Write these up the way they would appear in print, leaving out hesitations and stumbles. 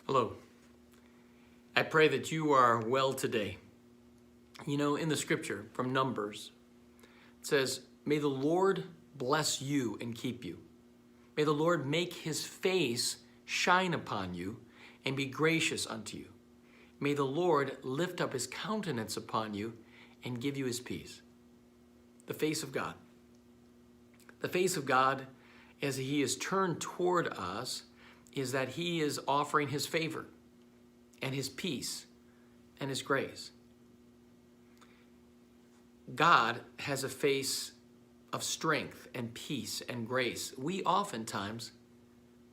Hello. I pray that you are well today. You know, in the scripture from Numbers, it says, "May the Lord bless you and keep you. May the Lord make his face shine upon you and be gracious unto you. May the Lord lift up his countenance upon you and give you his peace." The face of God. The face of God, as he is turned toward us, is that he is offering his favor and his peace and his grace. God has a face of strength and peace and grace. We oftentimes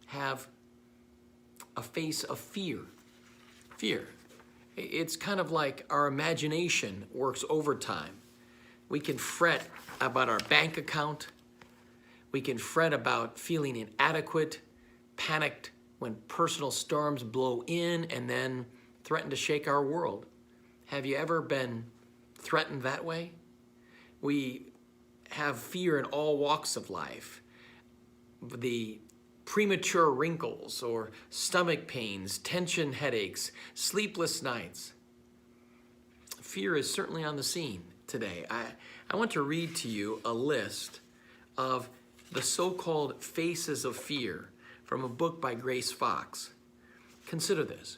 have a face of fear. Fear. It's kind of like our imagination works overtime. We can fret about our bank account. We can fret about feeling inadequate, panicked when personal storms blow in and then threaten to shake our world. Have you ever been threatened that way? We have fear in all walks of life. The premature wrinkles or stomach pains, tension headaches, sleepless nights. Fear is certainly on the scene today. I want to read to you a list of the so-called faces of fear from a book by Grace Fox. Consider this.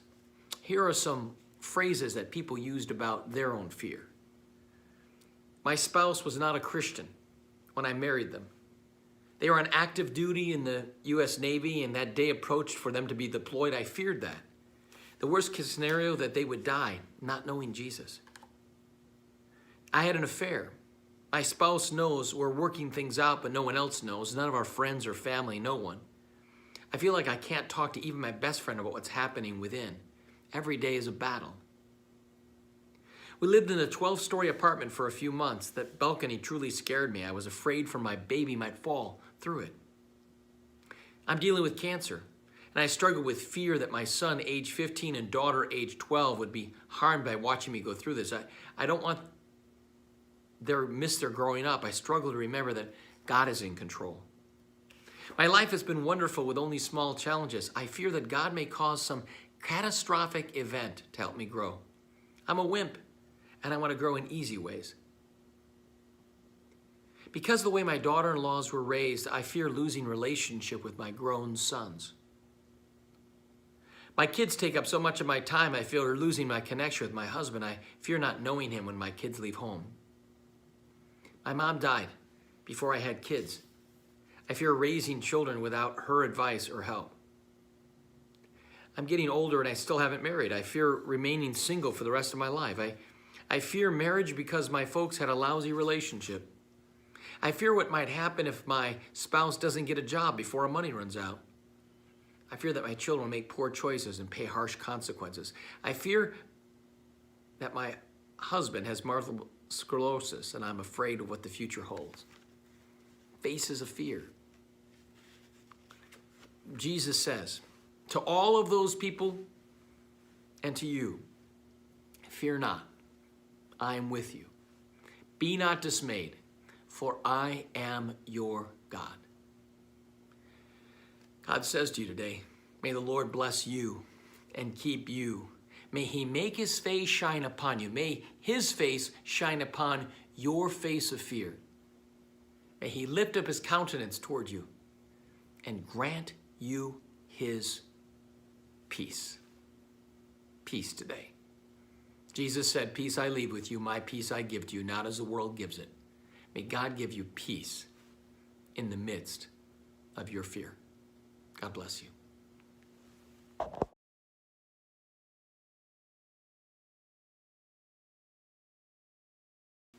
Here are some phrases that people used about their own fear. My spouse was not a Christian when I married them. They were on active duty in the U.S. Navy, and that day approached for them to be deployed. I feared that. The worst case scenario, that they would die not knowing Jesus. I had an affair. My spouse knows we're working things out, but no one else knows. None of our friends or family, no one. I feel like I can't talk to even my best friend about what's happening within. Every day is a battle. We lived in a 12-story apartment for a few months. That balcony truly scared me. I was afraid for my baby might fall through it. I'm dealing with cancer, and I struggle with fear that my son, age 15, and daughter, age 12, would be harmed by watching me go through this. I don't want them miss their growing up. I struggle to remember that God is in control. My life has been wonderful with only small challenges. I fear that God may cause some catastrophic event to help me grow. I'm a wimp, and I want to grow in easy ways. Because of the way my daughter-in-laws were raised, I fear losing relationship with my grown sons. My kids take up so much of my time, I fear losing my connection with my husband. I fear not knowing him when my kids leave home. My mom died before I had kids. I fear raising children without her advice or help. I'm getting older and I still haven't married. I fear remaining single for the rest of my life. I fear marriage because my folks had a lousy relationship. I fear what might happen if my spouse doesn't get a job before our money runs out. I fear that my children will make poor choices and pay harsh consequences. I fear that my husband has multiple sclerosis and I'm afraid of what the future holds. Faces of fear. Jesus says, to all of those people and to you, fear not, I am with you. Be not dismayed, for I am your God. God says to you today, may the Lord bless you and keep you. May he make his face shine upon you. May his face shine upon your face of fear. May he lift up his countenance toward you and grant you his peace. Peace today. Jesus said, peace I leave with you, my peace I give to you, not as the world gives it. May God give you peace in the midst of your fear. God bless you.